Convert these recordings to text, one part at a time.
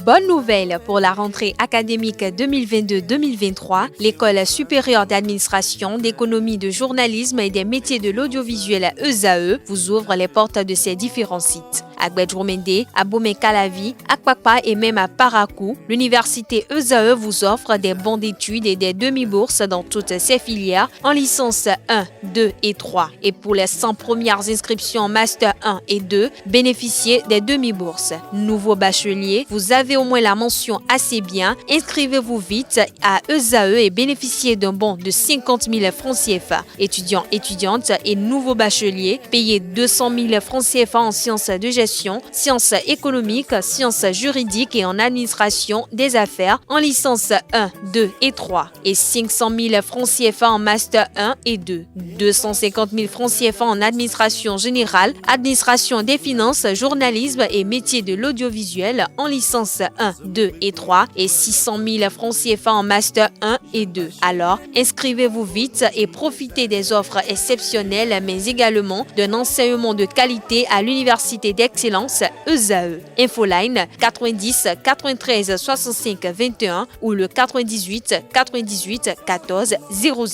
Bonne nouvelle pour la rentrée académique 2022-2023, l'École supérieure d'administration, d'économie, de journalisme et des métiers de l'audiovisuel ESAE vous ouvre les portes de ses différents sites. À Gbedjomende, à Bomé-Calavi, à Kpakpa et même à Parakou, l'université ESAE vous offre des bons d'études et des demi-bourses dans toutes ses filières en licence 1, 2 et 3. Et pour les 100 premières inscriptions en master 1 et 2, bénéficiez des demi-bourses. Nouveau bachelier, vous avez au moins la mention assez bien. Inscrivez-vous vite à ESAE et bénéficiez d'un bon de 50 000 francs CFA. Étudiants, étudiantes et nouveaux bacheliers, payez 200 000 francs CFA en sciences de gestion, sciences économiques, sciences juridiques et en administration des affaires en licence 1, 2 et 3 et 500 000 francs CFA en master 1 et 2, 250 000 francs CFA en administration générale, administration des finances, journalisme et métiers de l'audiovisuel en licence 1, 2 et 3 et 600 000 francs CFA en master 1 et 2. Alors, inscrivez-vous vite et profitez des offres exceptionnelles mais également d'un enseignement de qualité à l'université d'excellence ESAE. Infoline 90 93 65 21 ou le 98 98 14 00.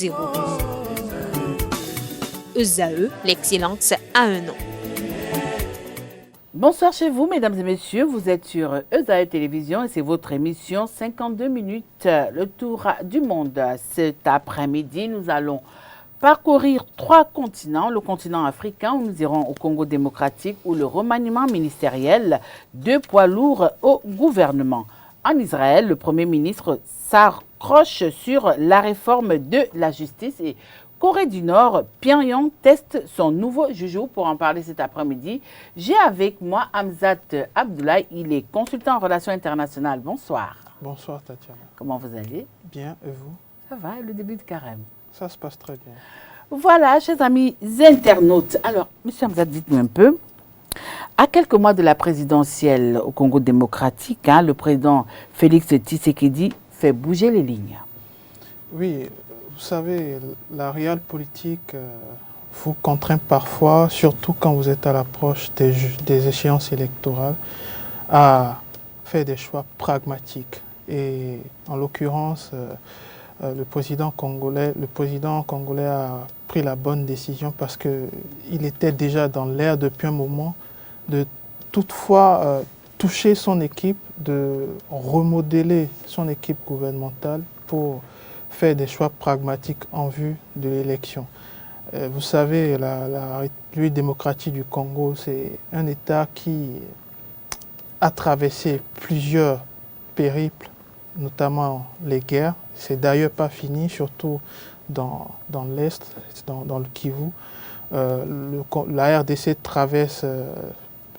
ESAE, l'excellence à un nom. Bonsoir chez vous, mesdames et messieurs. Vous êtes sur ESAE Télévision et c'est votre émission 52 minutes, le tour du monde. Cet après-midi, nous allons parcourir 3 continents, le continent africain où nous irons au Congo démocratique où le remaniement ministériel, 2 poids lourds au gouvernement. En Israël, le Premier ministre s'accroche sur la réforme de la justice et Corée du Nord, Pyongyang teste son nouveau joujou. Pour en parler cet après-midi, j'ai avec moi Hamzat Abdoulaye, il est consultant en relations internationales. Bonsoir. Bonsoir Tatiana. Comment vous allez? Bien, et vous? Ça va, le début de carême. Ça se passe très bien. Voilà, chers amis internautes. Alors, monsieur Hamzat, dites-nous un peu. À quelques mois de la présidentielle au Congo démocratique, le président Félix Tshisekedi fait bouger les lignes. Oui, vous savez, la réelle politique vous contraint parfois, surtout quand vous êtes à l'approche des échéances électorales, à faire des choix pragmatiques. Et en l'occurrence, le président congolais a pris la bonne décision parce qu'il était déjà dans l'air depuis un moment de toutefois toucher son équipe, de remodeler son équipe gouvernementale pour faire des choix pragmatiques en vue de l'élection. Vous savez, la République démocratique du Congo, c'est un État qui a traversé plusieurs périples, notamment les guerres. C'est d'ailleurs pas fini, surtout dans l'Est, dans le Kivu. La RDC traverse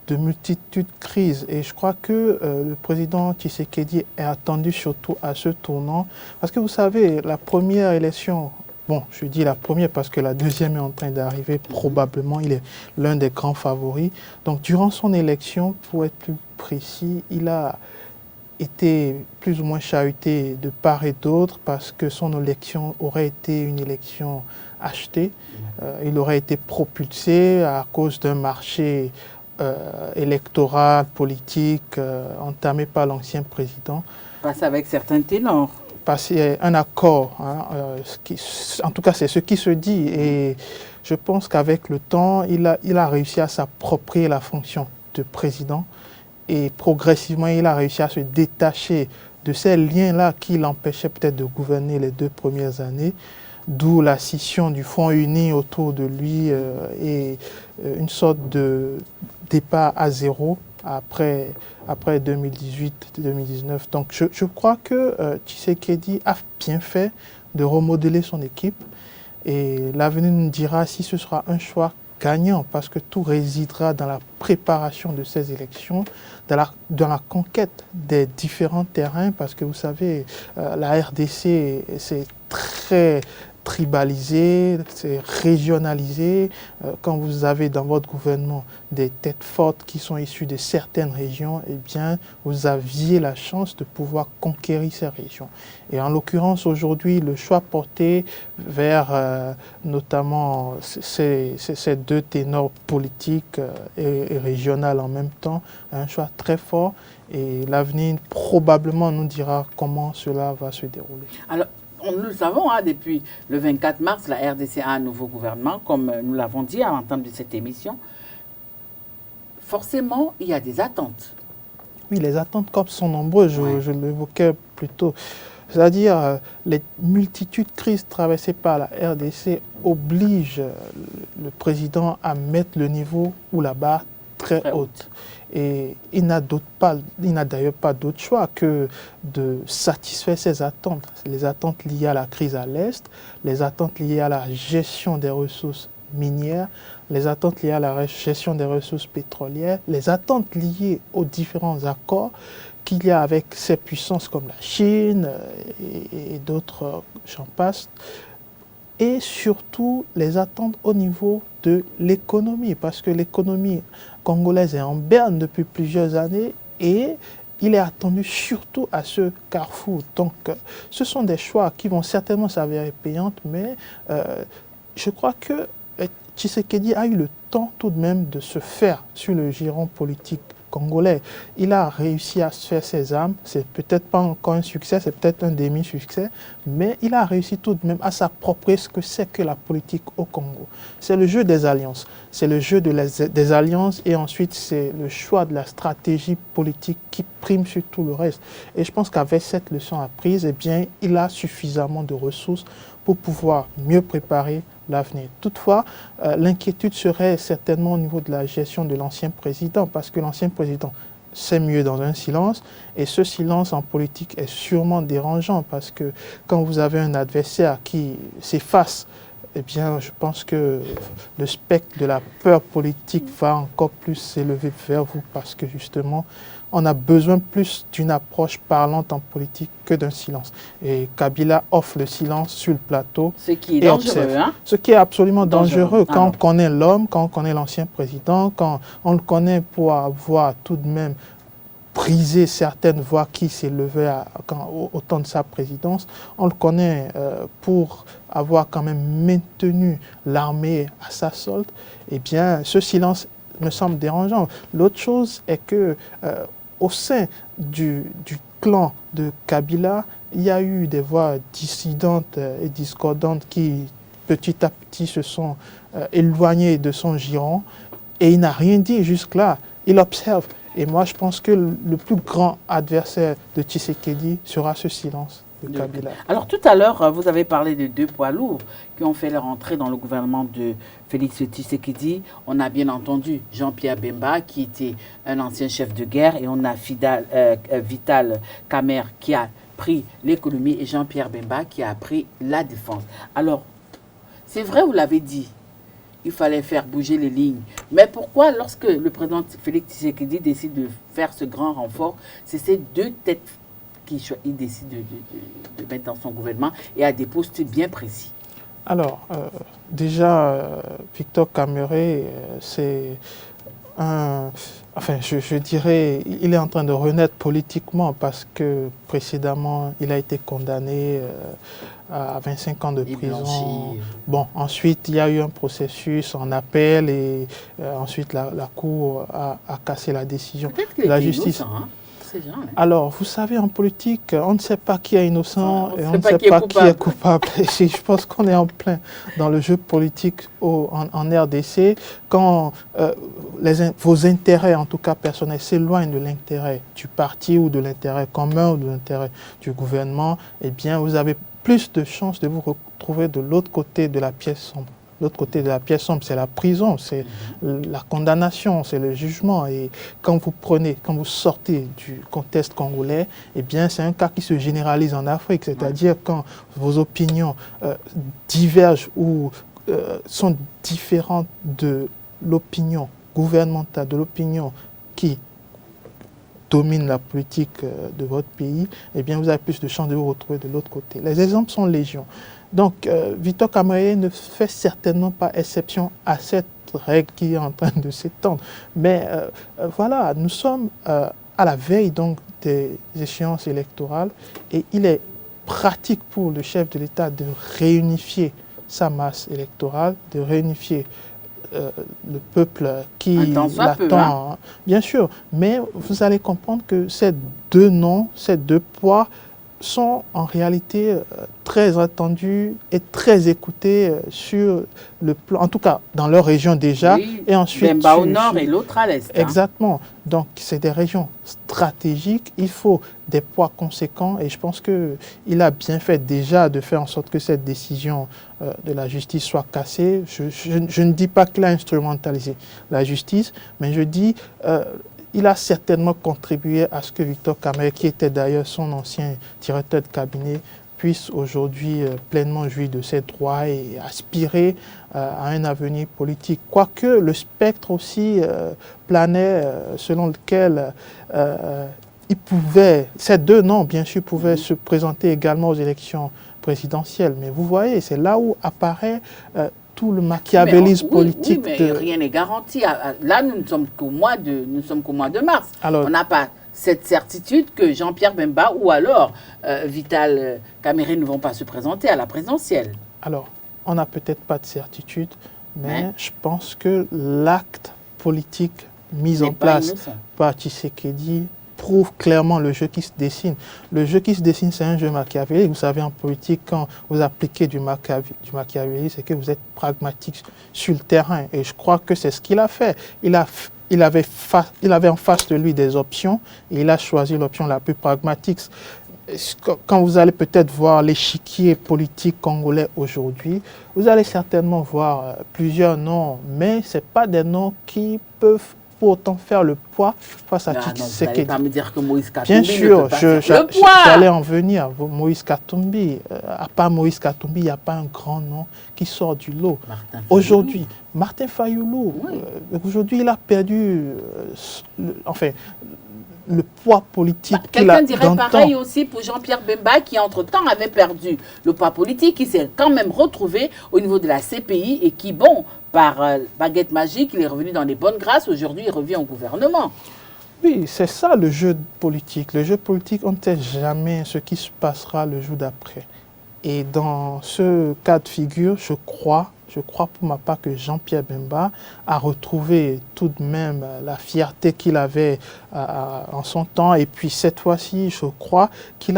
de multitudes de crises et je crois que le président Tshisekedi est attendu surtout à ce tournant parce que vous savez, la première élection, bon, je dis la première parce que la deuxième est en train d'arriver, probablement il est l'un des grands favoris. Donc durant son élection, pour être plus précis, il a été plus ou moins chahuté de part et d'autre parce que son élection aurait été une élection achetée. Il aurait été propulsé à cause d'un marché électoral, politique, entamé par l'ancien président. Passé avec certains ténors. Passé un accord, en tout cas c'est ce qui se dit. Et je pense qu'avec le temps, il a réussi à s'approprier la fonction de président. Et progressivement, il a réussi à se détacher de ces liens-là qui l'empêchaient peut-être de gouverner les 2 premières années, d'où la scission du Front uni autour de lui et une sorte de départ à zéro après 2018-2019. Donc je crois que Tshisekedi a bien fait de remodeler son équipe et l'avenir nous dira si ce sera un choix gagnant parce que tout résidera dans la préparation de ces élections, dans la conquête des différents terrains parce que vous savez, la RDC c'est très tribalisé, c'est régionalisé. Quand vous avez dans votre gouvernement des têtes fortes qui sont issues de certaines régions, eh bien, vous aviez la chance de pouvoir conquérir ces régions. Et en l'occurrence, aujourd'hui, le choix porté vers notamment ces deux ténors politiques et régionaux en même temps, un choix très fort. Et l'avenir probablement nous dira comment cela va se dérouler. Alors, nous le savons, hein, depuis le 24 mars, la RDC a un nouveau gouvernement, comme nous l'avons dit à l'entame de cette émission. Forcément, il y a des attentes. Oui, les attentes COP sont nombreuses, je l'évoquais plus tôt. C'est-à-dire, les multitudes de crises traversées par la RDC obligent le président à mettre le niveau ou la barre très haute. Et il n'a d'ailleurs pas d'autre choix que de satisfaire ses attentes. Les attentes liées à la crise à l'Est, les attentes liées à la gestion des ressources minières, les attentes liées à la gestion des ressources pétrolières, les attentes liées aux différents accords qu'il y a avec ces puissances comme la Chine et d'autres, j'en passe. Et surtout les attentes au niveau de l'économie, parce que l'économie congolaise est en berne depuis plusieurs années et il est attendu surtout à ce carrefour. Donc ce sont des choix qui vont certainement s'avérer payantes, mais je crois que Tshisekedi a eu le temps tout de même de se faire sur le giron politique congolais. Il a réussi à se faire ses armes. C'est peut-être pas encore un succès, c'est peut-être un demi-succès, mais il a réussi tout de même à s'approprier ce que c'est que la politique au Congo. C'est le jeu des alliances. C'est le jeu des alliances et ensuite c'est le choix de la stratégie politique qui prime sur tout le reste. Et je pense qu'avec cette leçon apprise, eh bien, il a suffisamment de ressources pour pouvoir mieux préparer l'avenir. Toutefois, l'inquiétude serait certainement au niveau de la gestion de l'ancien président, parce que l'ancien président sait mieux dans un silence, et ce silence en politique est sûrement dérangeant, parce que quand vous avez un adversaire qui s'efface, eh bien, je pense que le spectre de la peur politique va encore plus s'élever vers vous, parce que justement, on a besoin plus d'une approche parlante en politique que d'un silence. Et Kabila offre le silence sur le plateau. Ce qui est dangereux, hein? Ce qui est absolument dangereux. Quand Alors, on connaît l'homme, quand on connaît l'ancien président, quand on le connaît pour avoir tout de même brisé certaines voix qui s'élevaient au temps de sa présidence, on le connaît pour avoir quand même maintenu l'armée à sa solde, eh bien, ce silence me semble dérangeant. L'autre chose est que au sein du clan de Kabila, il y a eu des voix dissidentes et discordantes qui, petit à petit, se sont éloignées de son giron. Et il n'a rien dit jusque-là. Il observe. Et moi, je pense que le plus grand adversaire de Tshisekedi sera ce silence de Kabila. Alors, tout à l'heure, vous avez parlé de deux poids lourds qui ont fait leur entrée dans le gouvernement de Félix Tshisekedi. On a bien entendu Jean-Pierre Bemba, qui était un ancien chef de guerre, et on a Vital Kamerhe qui a pris l'économie, et Jean-Pierre Bemba qui a pris la défense. Alors, c'est vrai, vous l'avez dit, il fallait faire bouger les lignes. Mais pourquoi, lorsque le président Félix Tshisekedi décide de faire ce grand renfort, c'est ces deux têtes qu'il décide de mettre dans son gouvernement et à des postes bien précis? Alors, déjà, Victor Kamerhe, c'est un... Enfin, je dirais, il est en train de renaître politiquement parce que précédemment, il a été condamné à 25 ans de prison. Bon, ensuite, il y a eu un processus en appel et ensuite la Cour a cassé la décision de la justice. Innocent, hein? Alors, vous savez, en politique, on ne sait pas qui est innocent et on ne sait pas qui est coupable. Et je pense qu'on est en plein dans le jeu politique en RDC. Quand vos intérêts, en tout cas personnels, s'éloignent de l'intérêt du parti ou de l'intérêt commun ou de l'intérêt du gouvernement, eh bien, vous avez plus de chances de vous retrouver de l'autre côté de la pièce sombre. L'autre côté de la pièce sombre, c'est la prison, c'est la condamnation, c'est le jugement. Et quand vous sortez du contexte congolais, eh bien, c'est un cas qui se généralise en Afrique. C'est-à-dire quand vos opinions divergent ou sont différentes de l'opinion gouvernementale, de l'opinion qui domine la politique de votre pays, eh bien, vous avez plus de chances de vous retrouver de l'autre côté. Les exemples sont légion. Donc, Victor Camara ne fait certainement pas exception à cette règle qui est en train de s'étendre. Mais voilà, nous sommes à la veille donc des échéances électorales et il est pratique pour le chef de l'État de réunifier sa masse électorale, de réunifier le peuple qui l'attend, hein. Bien sûr, mais vous allez comprendre que ces deux noms, ces deux poids sont en réalité très attendus et très écoutés sur le plan, en tout cas dans leur région déjà, oui, et ensuite Bemba au nord et l'autre à l'est. Exactement. Donc c'est des régions stratégiques, il faut des poids conséquents et je pense qu'il a bien fait déjà de faire en sorte que cette décision de la justice soit cassée. Je ne dis pas qu'il a instrumentalisé la justice, mais je dis il a certainement contribué à ce que Victor Camara, qui était d'ailleurs son ancien directeur de cabinet, puisse aujourd'hui pleinement jouir de ses droits et aspirer à un avenir politique. Quoique le spectre aussi planait selon lequel il pouvait, ces deux noms bien sûr pouvaient se présenter également aux élections présidentielles. Mais vous voyez, c'est là où apparaît tout le machiavélisme politique. Oui, mais rien n'est garanti. Là, nous ne sommes qu'au mois de mars. Alors, on n'a pas cette certitude que Jean-Pierre Bemba ou alors Vital Kamerhe ne vont pas se présenter à la présidentielle. Alors, on n'a peut-être pas de certitude, mais je pense que l'acte politique mis en place par Tshisekedi prouve clairement le jeu qui se dessine. Le jeu qui se dessine, c'est un jeu machiavélique. Vous savez, en politique, quand vous appliquez du machiavélisme, c'est que vous êtes pragmatique sur le terrain. Et je crois que c'est ce qu'il a fait. Il avait en face de lui des options et il a choisi l'option la plus pragmatique. Quand vous allez peut-être voir l'échiquier politique congolais aujourd'hui, vous allez certainement voir plusieurs noms, mais ce n'est pas des noms qui peuvent pour autant faire le poids face à Tshisekedi. Vous n'allez pas me dire que Moïse Katumbi Bien sûr, ne peut pas faire le poids. J'allais en venir. Moïse Katumbi, à part Moïse Katumbi, il n'y a pas un grand nom qui sort du lot. Aujourd'hui, Martin Fayoulou, aujourd'hui, il a perdu, le poids politique qu'il a. Quelqu'un dirait pareil aussi pour Jean-Pierre Bemba qui entre-temps avait perdu le poids politique, qui s'est quand même retrouvé au niveau de la CPI et qui, bon, par baguette magique, il est revenu dans les bonnes grâces. Aujourd'hui, il revient au gouvernement. Oui, c'est ça le jeu politique. Le jeu politique, on ne sait jamais ce qui se passera le jour d'après. Et dans ce cas de figure, je crois pour ma part que Jean-Pierre Bemba a retrouvé tout de même la fierté qu'il avait en son temps. Et puis cette fois-ci, je crois qu'il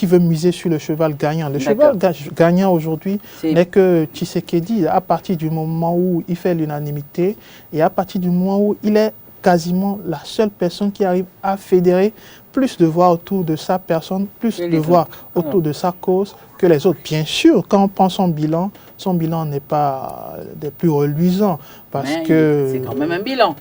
veut miser sur le cheval gagnant. Le cheval gagnant aujourd'hui n'est que Tshisekedi, à partir du moment où il fait l'unanimité et à partir du moment où il est quasiment la seule personne qui arrive à fédérer plus de voix autour de sa personne, plus de voix autour de sa cause que les autres. Bien sûr, quand on prend son bilan n'est pas des plus reluisants. Parce que c'est quand même un bilan.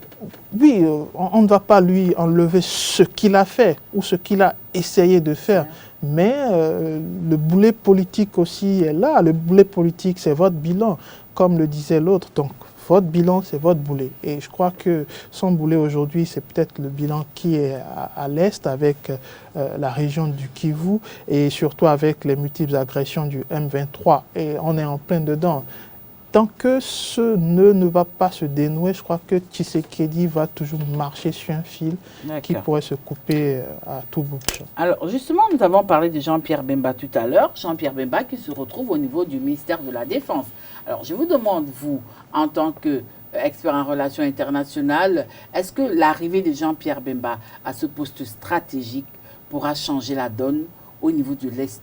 Oui, on ne va pas lui enlever ce qu'il a fait ou ce qu'il a essayé de faire. Mais le boulet politique aussi est là. Le boulet politique, c'est votre bilan, comme le disait l'autre. Donc, votre bilan, c'est votre boulet. Et je crois que son boulet aujourd'hui, c'est peut-être le bilan qui est à l'Est avec la région du Kivu et surtout avec les multiples agressions du M23. Et on est en plein dedans. Tant que ce nœud ne va pas se dénouer, je crois que Tshisekedi va toujours marcher sur un fil qui pourrait se couper à tout bout de champ. Alors justement, nous avons parlé de Jean-Pierre Bemba tout à l'heure. Jean-Pierre Bemba qui se retrouve au niveau du ministère de la Défense. Alors je vous demande, vous, en tant qu'expert en relations internationales, est-ce que l'arrivée de Jean-Pierre Bemba à ce poste stratégique pourra changer la donne au niveau de l'Est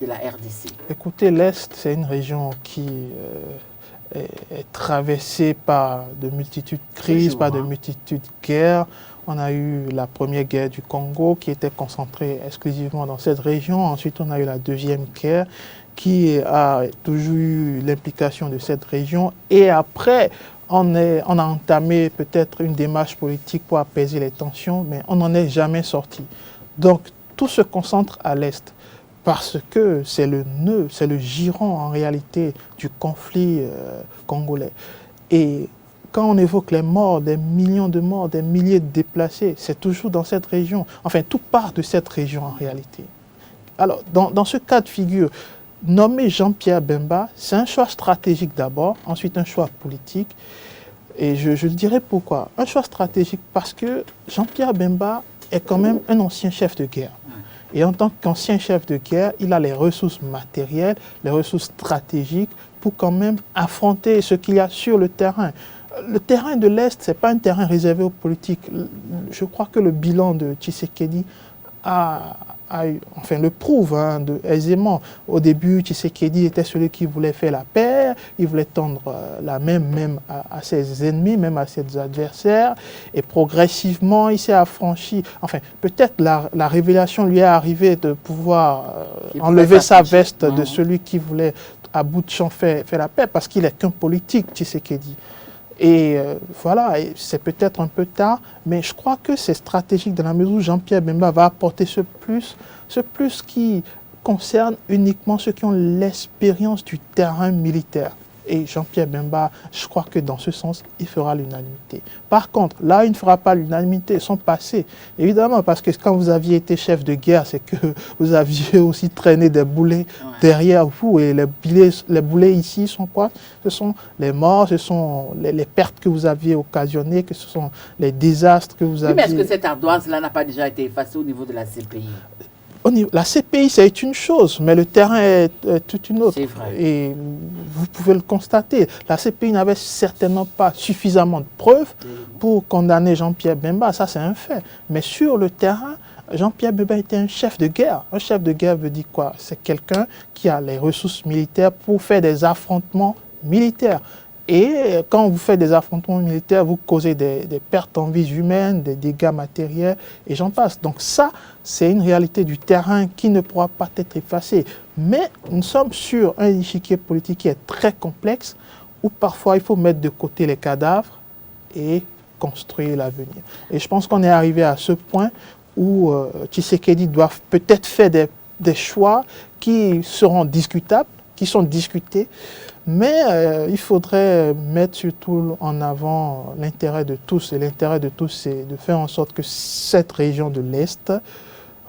de la RDC? Écoutez, l'Est, c'est une région qui est traversée par de multitudes de crises, par de multitudes de guerres. On a eu la première guerre du Congo qui était concentrée exclusivement dans cette région. Ensuite, on a eu la deuxième guerre qui a toujours eu l'implication de cette région. Et après, on a entamé peut-être une démarche politique pour apaiser les tensions, mais on n'en est jamais sorti. Donc, tout se concentre à l'Est. Parce que c'est le nœud, c'est le giron en réalité du conflit congolais. Et quand on évoque les morts, des millions de morts, des milliers de déplacés, c'est toujours dans cette région. Enfin, tout part de cette région en réalité. Alors, dans ce cas de figure, nommer Jean-Pierre Bemba, c'est un choix stratégique d'abord, ensuite un choix politique. Et je dirais pourquoi. Un choix stratégique parce que Jean-Pierre Bemba est quand même un ancien chef de guerre. Et en tant qu'ancien chef de guerre, il a les ressources matérielles, les ressources stratégiques pour quand même affronter ce qu'il y a sur le terrain. Le terrain de l'Est, ce n'est pas un terrain réservé aux politiques. Je crois que le bilan de Tshisekedi le prouve aisément. Au début, Tshisekedi était celui qui voulait faire la paix, il voulait tendre la main même à ses ennemis, même à ses adversaires, et progressivement, il s'est affranchi. Enfin, peut-être la révélation lui est arrivée de pouvoir enlever sa veste de celui qui voulait à bout de champ faire la paix, parce qu'il n'est qu'un politique, Tshisekedi. Et voilà, c'est peut-être un peu tard, mais je crois que c'est stratégique dans la mesure où Jean-Pierre Bemba va apporter ce plus qui concerne uniquement ceux qui ont l'expérience du terrain militaire. Et Jean-Pierre Bemba, je crois que dans ce sens, il fera l'unanimité. Par contre, là, il ne fera pas l'unanimité, son passé. Évidemment, parce que quand vous aviez été chef de guerre, c'est que vous aviez aussi traîné des boulets derrière vous. Et les boulets ici sont quoi? Ce sont les morts, ce sont les pertes que vous aviez occasionnées, que ce sont les désastres que vous aviez... Mais est-ce que cette ardoise-là n'a pas déjà été effacée au niveau de la CPI? La CPI, c'est une chose, mais le terrain est toute une autre. C'est vrai. Et vous pouvez le constater. La CPI n'avait certainement pas suffisamment de preuves pour condamner Jean-Pierre Bemba. Ça, c'est un fait. Mais sur le terrain, Jean-Pierre Bemba était un chef de guerre. Un chef de guerre veut dire quoi? C'est quelqu'un qui a les ressources militaires pour faire des affrontements militaires. Et quand vous faites des affrontements militaires, vous causez des pertes en vies humaines, des dégâts matériels, et j'en passe. Donc ça, c'est une réalité du terrain qui ne pourra pas être effacée. Mais nous sommes sur un échiquier politique qui est très complexe, où parfois il faut mettre de côté les cadavres et construire l'avenir. Et je pense qu'on est arrivé à ce point où Tshisekedi doit peut-être faire des choix qui seront discutables, qui sont discutés, mais il faudrait mettre surtout en avant l'intérêt de tous. Et l'intérêt de tous, c'est de faire en sorte que cette région de l'Est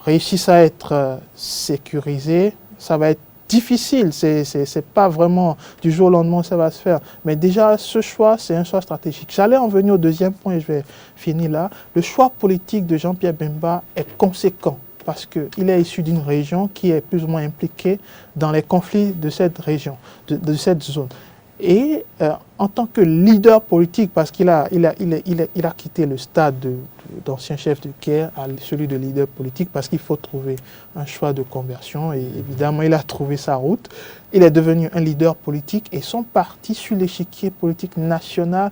réussisse à être sécurisée. Ça va être difficile, c'est pas vraiment du jour au lendemain que ça va se faire. Mais déjà, ce choix, c'est un choix stratégique. J'allais en venir au deuxième point et je vais finir là. Le choix politique de Jean-Pierre Bemba est conséquent, parce qu'il est issu d'une région qui est plus ou moins impliquée dans les conflits de cette région, de cette zone. Et en tant que leader politique, parce qu'il a quitté le stade d'ancien chef de guerre à celui de leader politique, parce qu'il faut trouver un choix de conversion, et évidemment, il a trouvé sa route. Il est devenu un leader politique, et son parti sur l'échiquier politique national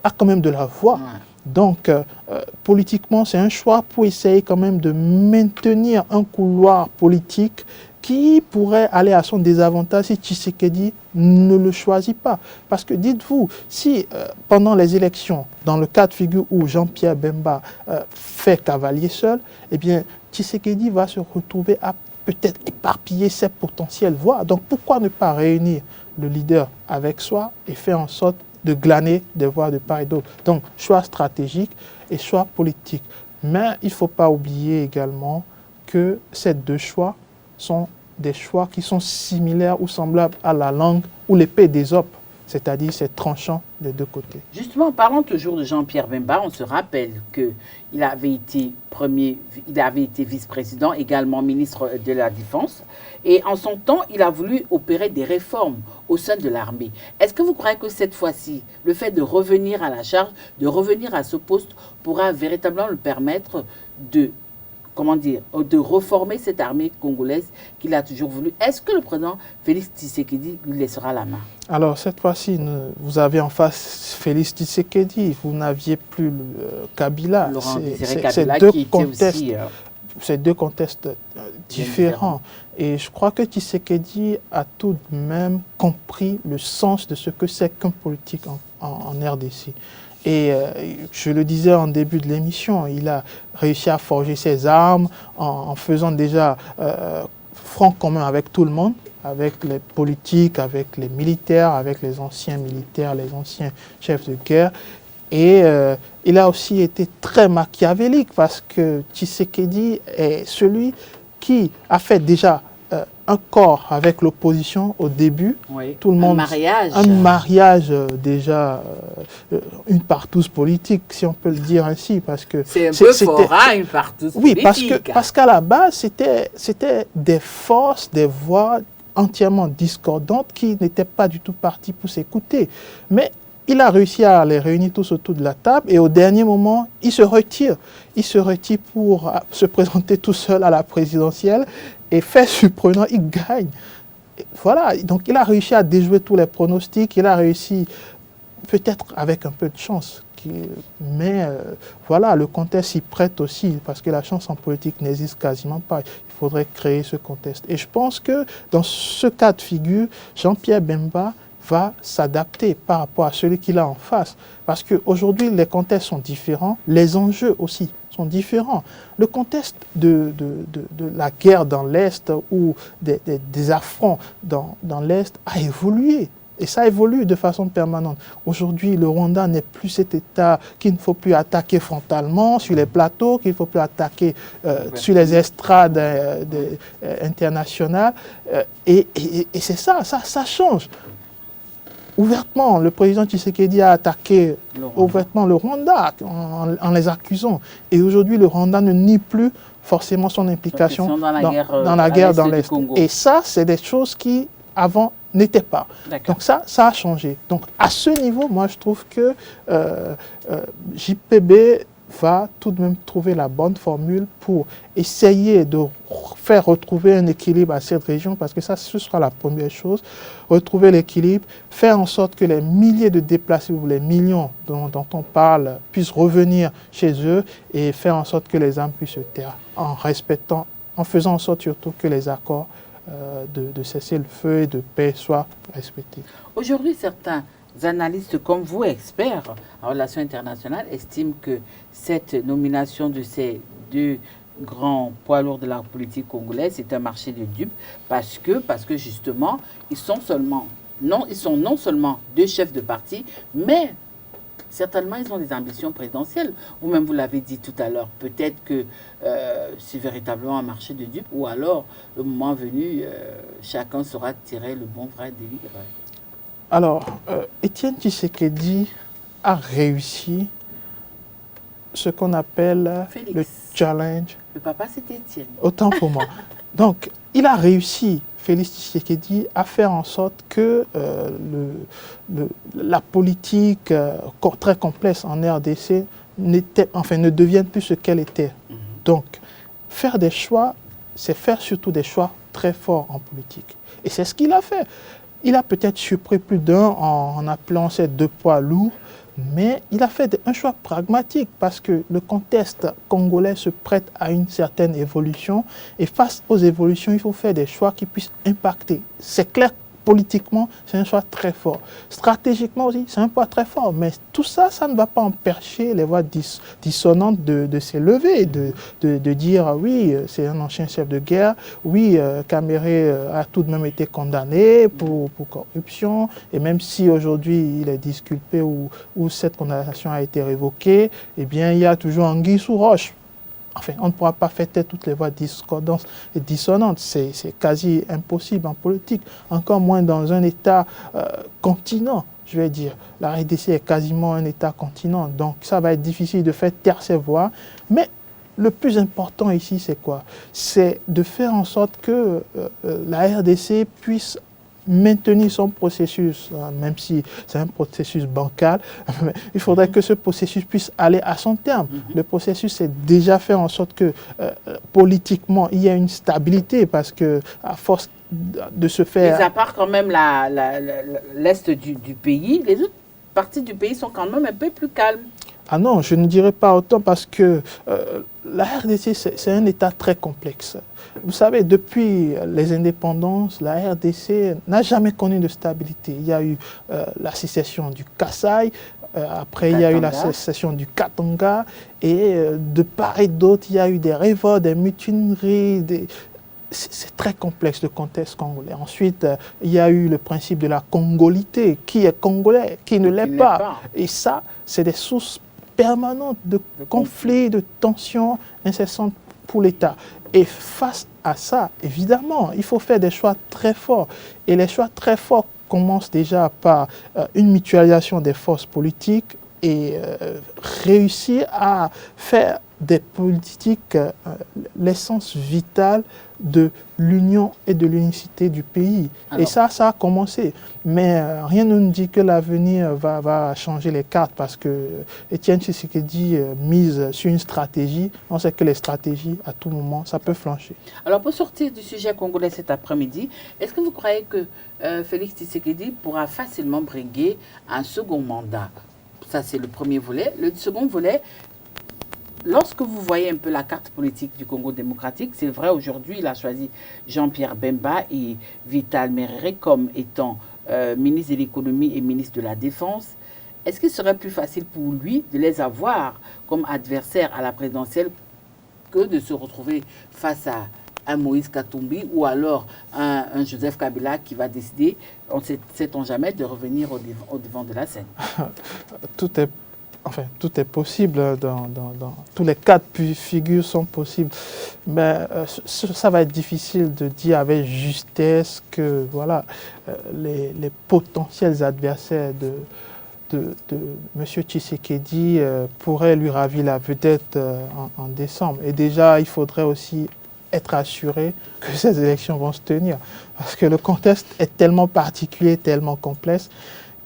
a quand même de la voix. Donc, politiquement, c'est un choix pour essayer quand même de maintenir un couloir politique qui pourrait aller à son désavantage si Tshisekedi ne le choisit pas. Parce que dites-vous, si pendant les élections, dans le cas de figure où Jean-Pierre Bemba fait cavalier seul, eh bien, Tshisekedi va se retrouver à peut-être éparpiller ses potentielles voix. Donc, pourquoi ne pas réunir le leader avec soi et faire en sorte de glaner des voix de part et d'autre? Donc, choix stratégique et choix politique. Mais il ne faut pas oublier également que ces deux choix sont des choix qui sont similaires ou semblables à la langue ou l'épée d'Ésope, c'est-à-dire c'est tranchant des deux côtés. Justement, parlons toujours de Jean-Pierre Bemba. On se rappelle qu'il avait été vice-président, également ministre de la Défense. Et en son temps, il a voulu opérer des réformes au sein de l'armée. Est-ce que vous croyez que cette fois-ci, le fait de revenir à la charge, de revenir à ce poste, pourra véritablement le permettre de reformer cette armée congolaise qu'il a toujours voulu? Est-ce que le président Félix Tshisekedi lui laissera la main? Alors, cette fois-ci, vous avez en face Félix Tshisekedi, vous n'aviez plus Kabila. C'est deux contextes différents. Et je crois que Tshisekedi a tout de même compris le sens de ce que c'est qu'un politique en RDC. Et je le disais en début de l'émission, il a réussi à forger ses armes en faisant déjà front commun avec tout le monde. avec les politiques, avec les militaires, avec les anciens militaires, les anciens chefs de guerre. Et il a aussi été très machiavélique parce que Tshisekedi est celui qui a fait déjà un corps avec l'opposition au début. Oui, tout le monde, un mariage déjà, une partouze politique, si on peut le dire ainsi, parce que c'est un peu fort, hein, une partouze politique. Oui, parce qu'à la base, c'était des forces, des voix entièrement discordantes qui n'étaient pas du tout parties pour s'écouter. Mais il a réussi à les réunir tous autour de la table et au dernier moment, il se retire. Il se retire pour se présenter tout seul à la présidentielle et fait surprenant, il gagne. Et voilà, donc il a réussi à déjouer tous les pronostics, il a réussi, peut-être avec un peu de chance, mais voilà, le contexte s'y prête aussi, parce que la chance en politique n'existe quasiment pas. Il faudrait créer ce contexte. Et je pense que dans ce cas de figure, Jean-Pierre Bemba va s'adapter par rapport à celui qu'il a en face. Parce qu'aujourd'hui, les contextes sont différents, les enjeux aussi sont différents. Le contexte de la guerre dans l'Est ou des affronts dans l'Est a évolué. Et ça évolue de façon permanente. Aujourd'hui, le Rwanda n'est plus cet État qu'il ne faut plus attaquer frontalement sur les plateaux, qu'il ne faut plus attaquer sur les estrades internationales. Et c'est ça change. Ouvertement, le président Tshisekedi a attaqué ouvertement le Rwanda en les accusant. Et aujourd'hui, le Rwanda ne nie plus forcément son implication dans la guerre dans l'Est. Et ça, c'est des choses qui, avant, n'étaient pas. Donc ça a changé. Donc à ce niveau, moi, je trouve que JPB va tout de même trouver la bonne formule pour essayer de faire retrouver un équilibre à cette région, parce que ça, ce sera la première chose, retrouver l'équilibre, faire en sorte que les milliers de déplacés ou les millions dont on parle puissent revenir chez eux et faire en sorte que les âmes puissent se taire, en faisant en sorte surtout que les accords de cesser le feu et de paix soient respectés. Aujourd'hui, certains analystes comme vous, experts en relations internationales, estiment que cette nomination de ces deux grands poids lourds de la politique congolaise est un marché de dupes parce que justement, ils sont non seulement deux chefs de parti, mais certainement ils ont des ambitions présidentielles. Vous-même, vous l'avez dit tout à l'heure, peut-être que c'est véritablement un marché de dupes ou alors, le moment venu, chacun saura tirer le bon vrai des livres. Alors, Étienne Tshisekedi a réussi ce qu'on appelle le challenge. Le papa, c'était Étienne. Autant pour moi. Donc, il a réussi, Félix Tshisekedi, à faire en sorte que la politique très complexe en RDC ne devienne plus ce qu'elle était. Donc, faire des choix, c'est faire surtout des choix très forts en politique. Et c'est ce qu'il a fait. Il a peut-être surpris plus d'un en appelant ces deux poids lourds, mais il a fait un choix pragmatique parce que le contexte congolais se prête à une certaine évolution et face aux évolutions, il faut faire des choix qui puissent impacter. C'est clair, politiquement, c'est un choix très fort. Stratégiquement aussi, c'est un poids très fort, mais tout ça, ça ne va pas empêcher les voix dissonantes de s'élever, de dire oui, c'est un ancien chef de guerre, oui, Kaméré a tout de même été condamné pour corruption, et même si aujourd'hui il est disculpé ou cette condamnation a été révoquée, eh bien il y a toujours anguille sous roche. Enfin, on ne pourra pas faire taire toutes les voix discordantes et dissonantes. C'est quasi impossible en politique, encore moins dans un État continent, je vais dire. La RDC est quasiment un État continent, donc ça va être difficile de faire taire ces voix. Mais le plus important ici, c'est quoi? C'est de faire en sorte que la RDC puisse maintenir son processus, même si c'est un processus bancal, il faudrait que ce processus puisse aller à son terme. Le processus, c'est déjà faire en sorte que politiquement, il y ait une stabilité, parce que à force de se faire... Mais à part quand même l'Est du pays, les autres parties du pays sont quand même un peu plus calmes. Ah non, je ne dirais pas autant parce que la RDC, c'est un État très complexe. Vous savez, depuis les indépendances, la RDC n'a jamais connu de stabilité. Il y a eu la sécession du Kasaï, après il y a eu la sécession du Katanga, et de part et d'autre, il y a eu des révoltes, des mutineries, c'est très complexe le contexte congolais. Ensuite, il y a eu le principe de la congolité. Qui est congolais, qui ne l'est pas. Et ça, c'est des sources permanentes de conflits, de tensions incessantes pour l'État. Et face à ça, évidemment, il faut faire des choix très forts. Et les choix très forts commencent déjà par une mutualisation des forces politiques et réussir à faire des politiques l'essence vitale de l'union et de l'unicité du pays. Alors, et ça a commencé. Mais rien ne nous dit que l'avenir va changer les cartes parce que Étienne Tshisekedi mise sur une stratégie. On sait que les stratégies, à tout moment, ça peut flancher. Alors, pour sortir du sujet congolais cet après-midi, est-ce que vous croyez que Félix Tshisekedi pourra facilement briguer un second mandat? Ça, c'est le premier volet. Le second volet, lorsque vous voyez un peu la carte politique du Congo démocratique, c'est vrai, aujourd'hui, il a choisi Jean-Pierre Bemba et Vital Merere comme étant ministre de l'économie et ministre de la défense. Est-ce qu'il serait plus facile pour lui de les avoir comme adversaires à la présidentielle que de se retrouver face à un Moïse Katumbi ou alors un Joseph Kabila qui va décider, on ne sait-on jamais, de revenir au devant de la scène? Tout est possible, dans tous les cas de figure sont possibles. Mais ça va être difficile de dire avec justesse que voilà, les potentiels adversaires de M. Tshisekedi pourraient lui ravir la vedette en décembre. Et déjà, il faudrait aussi être assuré que ces élections vont se tenir. Parce que le contexte est tellement particulier, tellement complexe,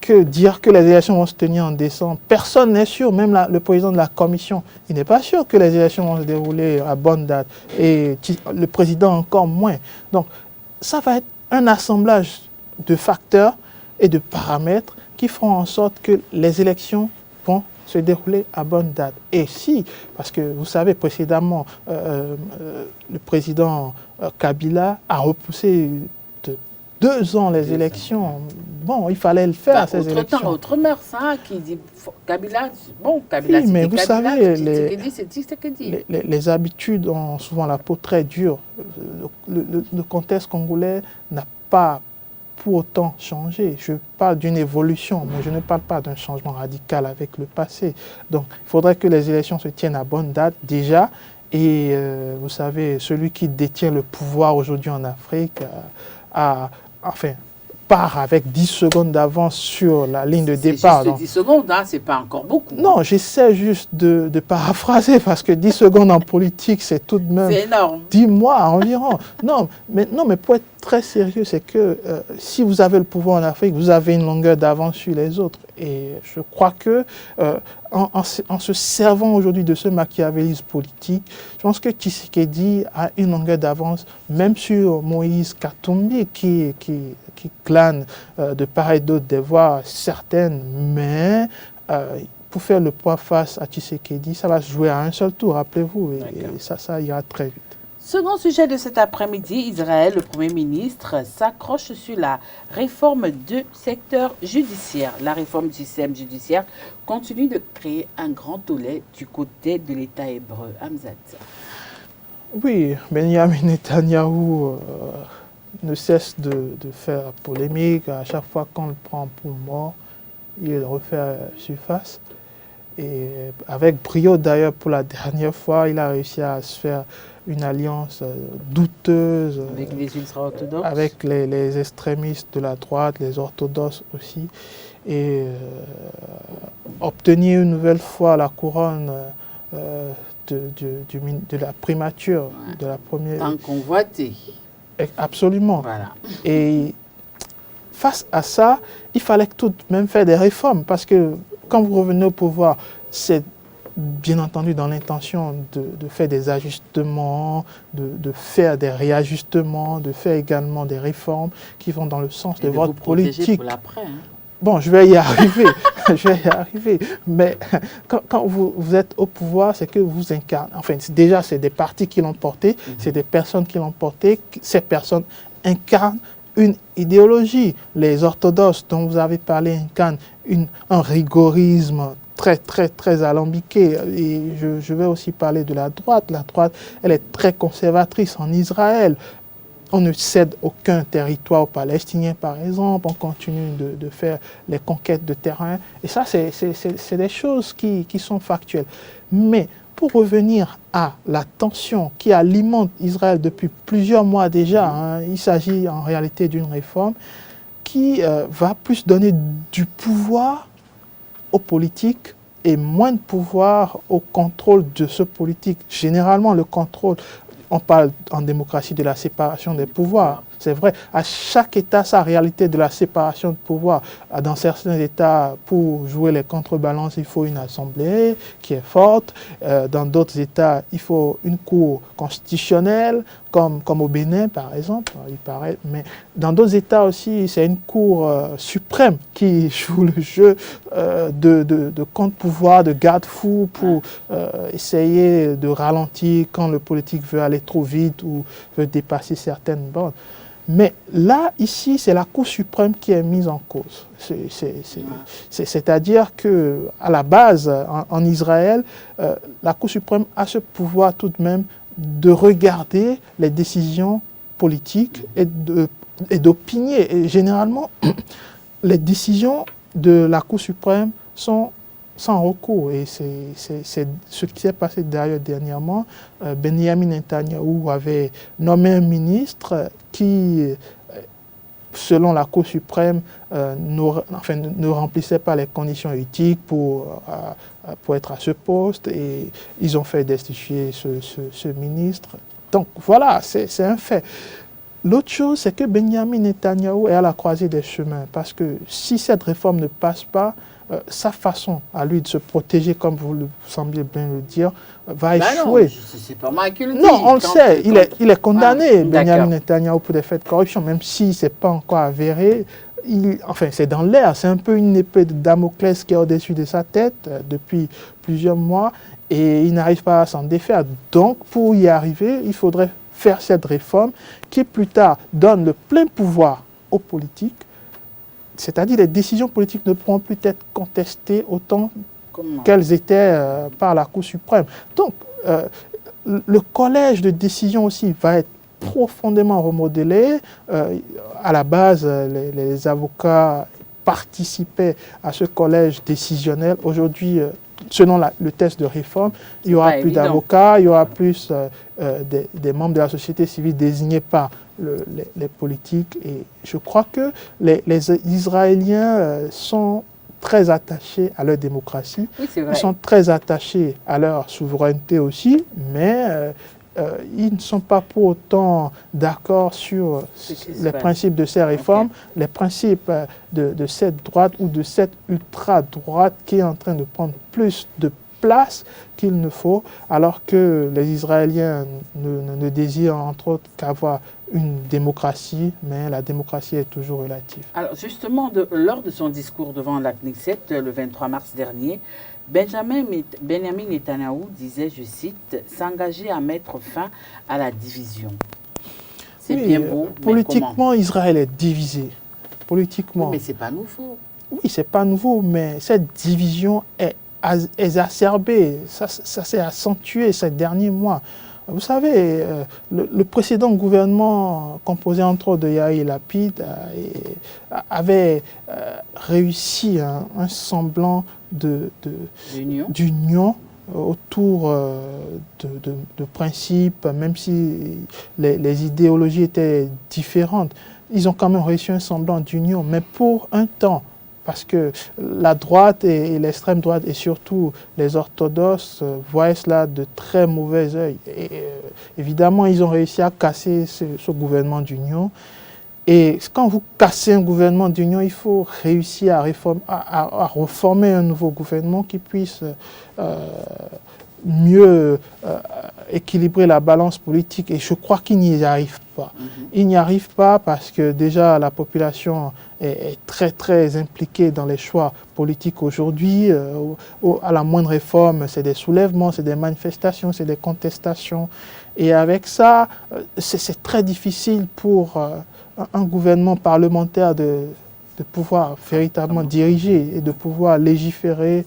que dire que les élections vont se tenir en décembre, personne n'est sûr, même le président de la commission, il n'est pas sûr que les élections vont se dérouler à bonne date, et le président encore moins. Donc ça va être un assemblage de facteurs et de paramètres qui feront en sorte que les élections vont se dérouler à bonne date. Et si, parce que vous savez, précédemment, le président Kabila a repoussé de 2 ans les élections. Bon, il fallait le faire, ces élections. Autre temps, autre mœurs, hein, qui dit Kabila, bon, Kabila, oui, mais vous savez, Tshisekedi. Les habitudes ont souvent la peau très dure. Le contexte congolais n'a pas pour autant changé. Je parle d'une évolution, mais je ne parle pas d'un changement radical avec le passé. Donc, il faudrait que les élections se tiennent à bonne date déjà. Et vous savez, celui qui détient le pouvoir aujourd'hui en Afrique part avec 10 secondes d'avance sur la ligne de départ. C'est juste 10 secondes, hein, c'est pas encore beaucoup. Non, j'essaie juste de paraphraser parce que 10 secondes en politique, c'est tout de même... C'est énorme. 10 mois environ. Non, mais pour être très sérieux, c'est que si vous avez le pouvoir en Afrique, vous avez une longueur d'avance sur les autres. Et je crois que en se servant aujourd'hui de ce machiavélisme politique, je pense que Tshisekedi a une longueur d'avance, même sur Moïse Katumbi, qui glane de part et d'autre des voix certaines, mais pour faire le poids face à Tshisekedi, ça va se jouer à un seul tour, rappelez-vous, et ça ira très vite. Second sujet de cet après-midi, Israël, le Premier ministre, s'accroche sur la réforme du secteur judiciaire. La réforme du système judiciaire continue de créer un grand tollé du côté de l'État hébreu. Hamzat. Oui, Benjamin Netanyahou ne cesse de faire polémique. À chaque fois qu'on le prend pour mort, il refait surface. Et avec brio d'ailleurs, pour la dernière fois, il a réussi à se faire une alliance douteuse avec les ultra-orthodoxes, avec les extrémistes de la droite, les orthodoxes aussi, et obtenir une nouvelle fois la couronne de la primature, de la première... Tant convoité. Absolument. Voilà. Et face à ça, il fallait tout de même faire des réformes, parce que quand vous revenez au pouvoir, c'est bien entendu dans l'intention de faire des ajustements, de faire des réajustements, de faire également des réformes qui vont dans le sens de votre politique. Pour l'après, hein. Bon, je vais y arriver, je vais y arriver. Mais quand vous êtes au pouvoir, c'est que vous incarnez. Enfin, déjà, c'est des partis qui l'ont porté, c'est des personnes qui l'ont porté. Ces personnes incarnent une idéologie. Les orthodoxes dont vous avez parlé incarnent un rigorisme très, très, très alambiqué. Et je vais aussi parler de la droite. La droite, elle est très conservatrice en Israël. on ne cède aucun territoire aux Palestiniens, par exemple. On continue de faire les conquêtes de terrain. Et ça, c'est des choses qui sont factuelles. Mais pour revenir à la tension qui alimente Israël depuis plusieurs mois déjà, hein, il s'agit en réalité d'une réforme qui va plus donner du pouvoir aux politiques et moins de pouvoir au contrôle de ce politique. Généralement, le contrôle, on parle en démocratie de la séparation des pouvoirs. C'est vrai, à chaque État, sa réalité de la séparation de pouvoir. Dans certains États, pour jouer les contrebalances, il faut une assemblée qui est forte. Dans d'autres États, il faut une cour constitutionnelle, comme au Bénin, par exemple, il paraît. Mais dans d'autres États aussi, c'est une cour suprême qui joue le jeu de contre-pouvoir, de garde-fou pour essayer de ralentir quand le politique veut aller trop vite ou veut dépasser certaines bornes. Mais là, ici, c'est la Cour suprême qui est mise en cause. C'est-à-dire qu'à la base, en Israël, la Cour suprême a ce pouvoir tout de même de regarder les décisions politiques et d'opiner. Et généralement, les décisions de la Cour suprême sont sans recours. Et c'est ce qui s'est passé d'ailleurs dernièrement. Benjamin Netanyahou avait nommé un ministre qui, selon la Cour suprême, ne remplissait pas les conditions éthiques pour être à ce poste. Et ils ont fait destituer ce ministre. Donc voilà, c'est un fait. L'autre chose, c'est que Benjamin Netanyahou est à la croisée des chemins. Parce que si cette réforme ne passe pas, sa façon à lui de se protéger, comme vous le semblez bien le dire, va échouer. C'est pas moi qui le dis. Non, on le sait, il est condamné, Benjamin Netanyahou, pour des faits de corruption, même si ce n'est pas encore avéré. Enfin, c'est dans l'air, c'est un peu une épée de Damoclès qui est au-dessus de sa tête depuis plusieurs mois et il n'arrive pas à s'en défaire. Donc, pour y arriver, il faudrait faire cette réforme qui, plus tard, donne le plein pouvoir aux politiques. C'est-à-dire les décisions politiques ne pourront plus être contestées autant qu'elles étaient par la Cour suprême. Donc, le collège de décision aussi va être profondément remodelé. À la base, les avocats participaient à ce collège décisionnel. Aujourd'hui, selon le test de réforme, il n'y aura plus d'avocats, il y aura plus des membres de la société civile désignés par les politiques. Et je crois que les Israéliens sont très attachés à leur démocratie. Oui, ils sont très attachés à leur souveraineté aussi, mais ils ne sont pas pour autant d'accord sur les principes de ces réformes, les principes de cette droite ou de cette ultra-droite qui est en train de prendre plus de place qu'il ne faut, alors que les Israéliens ne désirent entre autres qu'avoir une démocratie, mais la démocratie est toujours relative. Alors justement, lors de son discours devant la Knesset le 23 mars dernier, Benjamin Netanyahou disait, je cite, « s'engager à mettre fin à la division ». C'est bien beau, politiquement, Israël est divisé. Politiquement. Oui, mais ce n'est pas nouveau. Oui, ce n'est pas nouveau, mais cette division est exacerbée. Ça s'est accentué ces derniers mois. Vous savez, le précédent gouvernement, composé entre autres de Yair Lapid, avait réussi un semblant d'union autour de principes, même si les idéologies étaient différentes. Ils ont quand même réussi un semblant d'union, mais pour un temps. Parce que la droite et l'extrême droite, et surtout les orthodoxes, voient cela de très mauvais œil. Et évidemment, ils ont réussi à casser ce gouvernement d'union. Et quand vous cassez un gouvernement d'union, il faut réussir à reformer un nouveau gouvernement qui puisse mieux équilibrer la balance politique. Et je crois qu'il n'y arrive pas. Il n'y arrive pas parce que déjà la population est très très impliquée dans les choix politiques aujourd'hui. À la moindre réforme, c'est des soulèvements, c'est des manifestations, c'est des contestations. Et avec ça, c'est très difficile pour un gouvernement parlementaire de pouvoir véritablement diriger et de pouvoir légiférer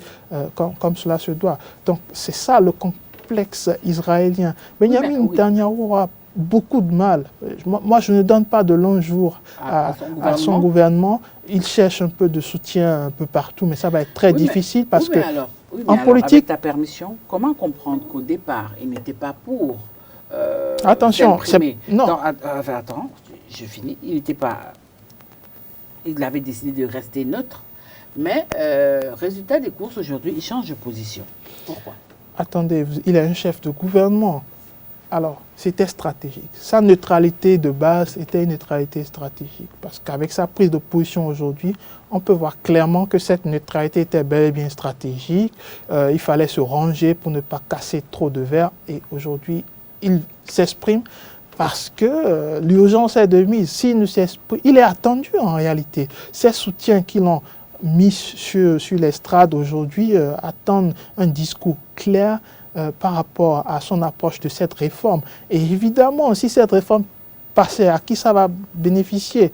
comme cela se doit. Donc c'est ça le complexe israélien. Benjamin Netanyahou beaucoup de mal. Moi, je ne donne pas de longs jours à son gouvernement. Il cherche un peu de soutien un peu partout, mais ça va être très difficile parce que en politique... Avec ta permission, comment comprendre qu'au départ, il n'était pas pour attention, non. Attends, je finis. Il n'était pas... Il avait décidé de rester neutre, mais résultat des courses, aujourd'hui, il change de position. Pourquoi? Attendez, il est un chef de gouvernement. Alors, c'était stratégique. Sa neutralité de base était une neutralité stratégique. Parce qu'avec sa prise de position aujourd'hui, on peut voir clairement que cette neutralité était bel et bien stratégique. Il fallait se ranger pour ne pas casser trop de verre. Et aujourd'hui, il s'exprime parce que l'urgence est de mise. S'il ne s'exprime, il est attendu en réalité. Ces soutiens qui l'ont mis sur l'estrade aujourd'hui attendent un discours clair par rapport à son approche de cette réforme. Et évidemment, si cette réforme passait, à qui ça va bénéficier?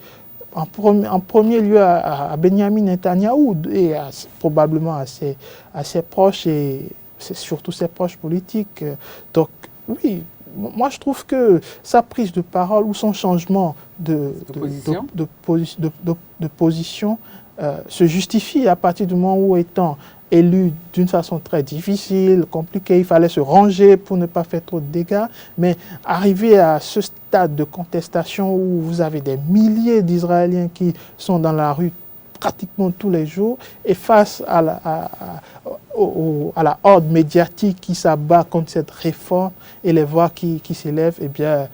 En premier lieu à Benjamin Netanyahou et probablement à ses proches et surtout ses proches politiques. Donc oui, moi je trouve que sa prise de parole ou son changement de position se justifie à partir du moment où, étant élu d'une façon très difficile, compliquée, il fallait se ranger pour ne pas faire trop de dégâts, mais arriver à ce stade de contestation où vous avez des milliers d'Israéliens qui sont dans la rue pratiquement tous les jours, et face à la horde médiatique qui s'abat contre cette réforme et les voix qui s'élèvent, eh bien,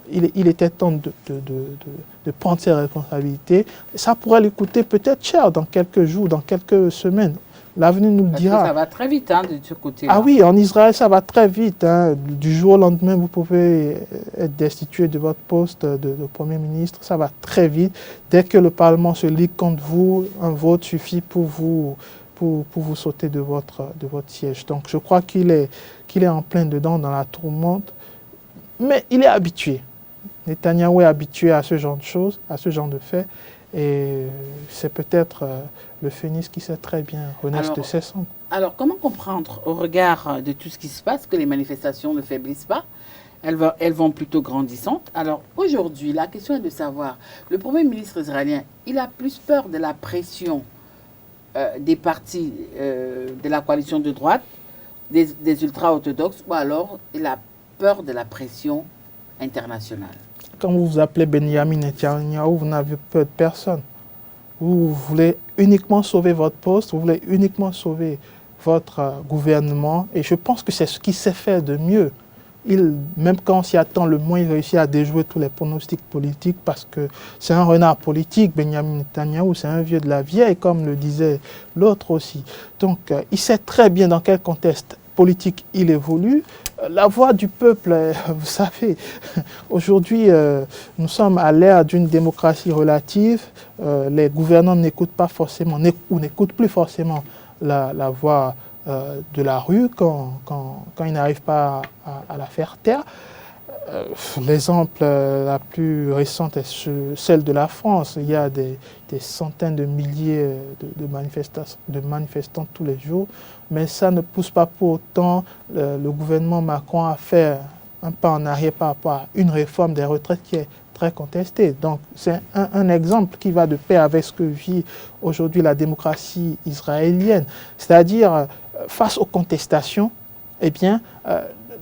il était temps de prendre ses responsabilités. Ça pourrait lui coûter peut-être cher dans quelques jours, dans quelques semaines. L'avenir nous le dira. Ça va très vite de ce côté-là. Ah oui, en Israël, ça va très vite. Du jour au lendemain, vous pouvez être destitué de votre poste de Premier ministre. Ça va très vite. Dès que le Parlement se ligue contre vous, un vote suffit pour vous sauter de votre siège. Donc je crois qu'il est en plein dedans dans la tourmente. Mais il est habitué. Netanyahou est habitué à ce genre de choses, à ce genre de faits. Et c'est peut-être le phénix qui sait très bien renaître de ses cendres. Alors, comment comprendre, au regard de tout ce qui se passe, que les manifestations ne faiblissent pas? Elles vont plutôt grandissantes. Alors, aujourd'hui, la question est de savoir, le Premier ministre israélien, il a plus peur de la pression des partis de la coalition de droite, des ultra-orthodoxes, ou alors il a peur de la pression internationale? Quand vous vous appelez Benjamin Netanyahou, vous n'avez peur de personne. Vous voulez uniquement sauver votre poste, vous voulez uniquement sauver votre gouvernement. Et je pense que c'est ce qu'il sait faire de mieux. Même quand on s'y attend le moins, il réussit à déjouer tous les pronostics politiques parce que c'est un renard politique, Benjamin Netanyahou, c'est un vieux de la vieille, comme le disait l'autre aussi. Donc, il sait très bien dans quel contexte politique il évolue. La voix du peuple, vous savez, aujourd'hui, nous sommes à l'ère d'une démocratie relative. Les gouvernants n'écoutent pas forcément, ou n'écoutent plus forcément la voix de la rue quand ils n'arrivent pas à la faire taire. L'exemple la plus récente est celle de la France. Il y a des centaines de milliers de manifestants tous les jours, mais ça ne pousse pas pour autant le gouvernement Macron à faire un pas en arrière par rapport à une réforme des retraites qui est très contestée. Donc c'est un exemple qui va de pair avec ce que vit aujourd'hui la démocratie israélienne. C'est-à-dire, face aux contestations, eh bien,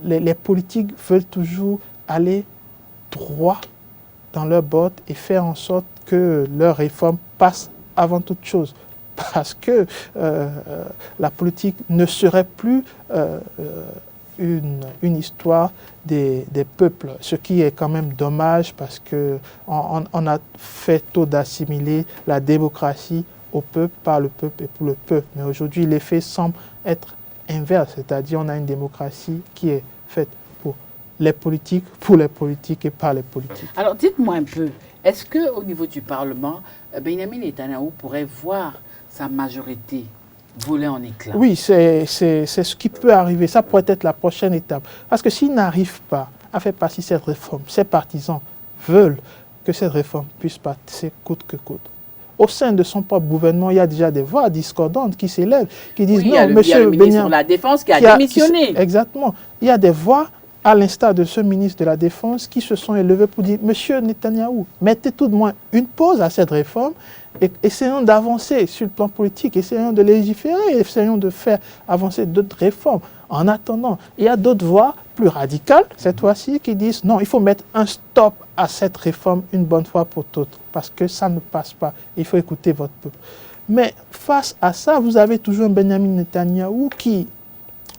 les politiques veulent toujours aller droit dans leurs bottes et faire en sorte que leur réforme passe avant toute chose. Parce que la politique ne serait plus une histoire des peuples, ce qui est quand même dommage parce qu'on a fait tôt d'assimiler la démocratie au peuple, par le peuple et pour le peuple. Mais aujourd'hui, l'effet semble être inverse, c'est-à-dire on a une démocratie qui est faite les politiques, pour les politiques et par les politiques. Alors dites-moi un peu, est-ce qu'au niveau du Parlement, Benjamin Netanyahou pourrait voir sa majorité voler en éclats? Oui, c'est ce qui peut arriver. Ça pourrait être la prochaine étape. Parce que s'il n'arrive pas à faire passer cette réforme, ses partisans veulent que cette réforme puisse passer coûte que coûte. Au sein de son propre gouvernement, il y a déjà des voix discordantes qui s'élèvent, qui disent non, monsieur Benjamin. Il y a le ministre de la Défense qui a démissionné. Exactement. Il y a des voix à l'instar de ce ministre de la Défense, qui se sont élevés pour dire « Monsieur Netanyahou, mettez tout de moins une pause à cette réforme et essayons d'avancer sur le plan politique, essayons de légiférer, essayons de faire avancer d'autres réformes. » En attendant, il y a d'autres voix plus radicales, cette fois-ci, qui disent « Non, il faut mettre un stop à cette réforme une bonne fois pour toutes, parce que ça ne passe pas, il faut écouter votre peuple. » Mais face à ça, vous avez toujours Benjamin Netanyahou qui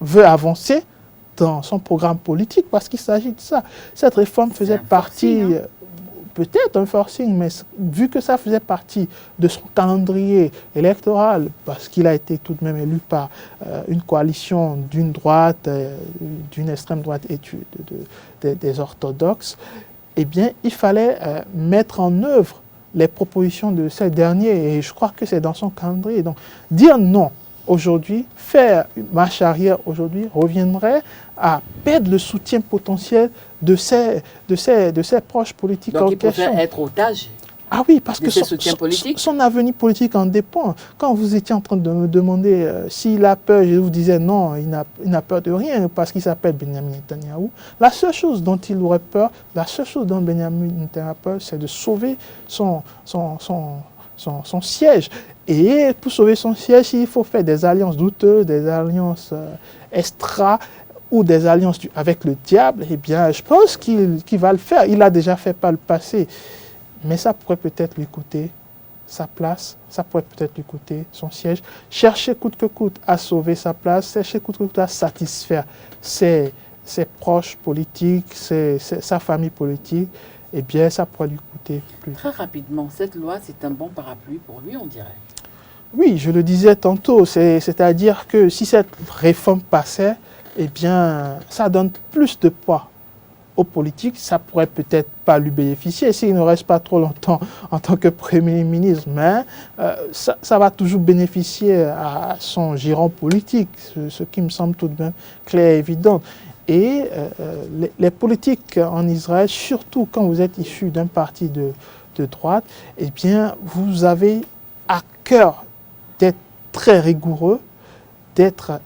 veut avancer dans son programme politique, parce qu'il s'agit de ça. Cette réforme faisait partie, peut-être un forcing, mais vu que ça faisait partie de son calendrier électoral, parce qu'il a été tout de même élu par une coalition d'une droite, d'une extrême droite et des orthodoxes, eh bien, il fallait mettre en œuvre les propositions de ces derniers, et je crois que c'est dans son calendrier. Donc, dire non aujourd'hui, faire une marche arrière aujourd'hui, reviendrait à perdre le soutien potentiel de ses proches politiques. Donc il préfère être otage. Ah oui, parce que son avenir politique en dépend. Quand vous étiez en train de me demander s'il a peur, je vous disais non, il n'a peur de rien parce qu'il s'appelle Benjamin Netanyahou. La seule chose dont il aurait peur, la seule chose dont Benjamin Netanyahou a peur, c'est de sauver son siège. Et pour sauver son siège, il faut faire des alliances douteuses, des alliances extra ou des alliances avec le diable. Eh bien, je pense qu'il va le faire. Il l'a déjà fait par le passé. Mais ça pourrait peut-être lui coûter sa place, ça pourrait peut-être lui coûter son siège. Chercher coûte que coûte à sauver sa place, chercher coûte que coûte à satisfaire ses proches politiques, sa famille politique, eh bien, ça pourrait lui coûter plus. Très rapidement, cette loi, c'est un bon parapluie pour lui, on dirait. Oui, je le disais tantôt, c'est-à-dire que si cette réforme passait, eh bien, ça donne plus de poids aux politiques, ça pourrait peut-être pas lui bénéficier s'il ne reste pas trop longtemps en tant que Premier ministre, mais ça va toujours bénéficier à son giron politique, ce qui me semble tout de même clair et évident. Et les politiques en Israël, surtout quand vous êtes issu d'un parti de droite, eh bien, vous avez à cœur d'être très rigoureux, d'être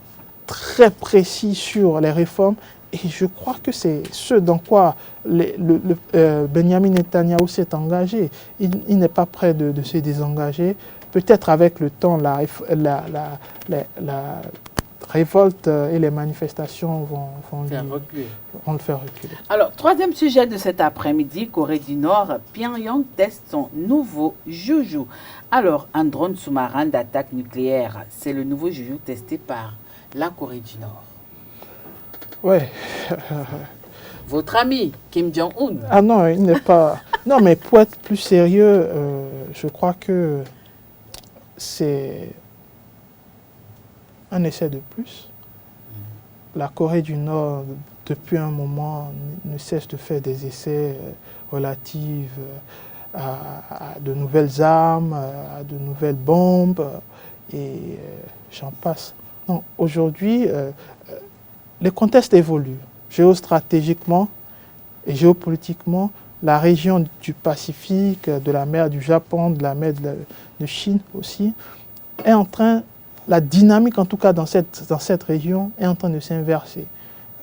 très précis sur les réformes. Et je crois que c'est ce dans quoi Benjamin Netanyahou s'est engagé. Il n'est pas prêt de se désengager. Peut-être avec le temps, la révolte et les manifestations vont le faire reculer. Alors, troisième sujet de cet après-midi, Corée du Nord, Pyongyang teste son nouveau joujou. Alors, un drone sous-marin d'attaque nucléaire, c'est le nouveau joujou testé par la Corée du Nord. Ouais. Votre ami, Kim Jong-un. Ah non, il n'est pas... Non, mais pour être plus sérieux, je crois que c'est un essai de plus. La Corée du Nord, depuis un moment, ne cesse de faire des essais relatifs à de nouvelles armes, à de nouvelles bombes, et j'en passe. Non, aujourd'hui, le contexte évolue. Géostratégiquement et géopolitiquement, la région du Pacifique, de la mer du Japon, de la mer de Chine aussi, est en train, la dynamique en tout cas dans cette région est en train de s'inverser.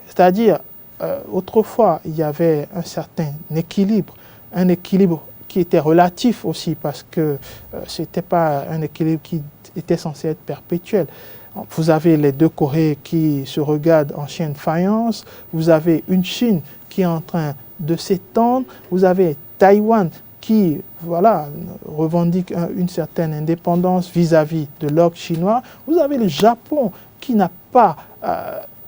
C'est-à-dire, autrefois, il y avait un certain équilibre qui était relatif aussi parce que ce n'était pas un équilibre qui était censé être perpétuel. Vous avez les deux Corées qui se regardent en chien de faïence, vous avez une Chine qui est en train de s'étendre, vous avez Taïwan qui revendique une certaine indépendance vis-à-vis de l'ordre chinois, vous avez le Japon qui n'a pas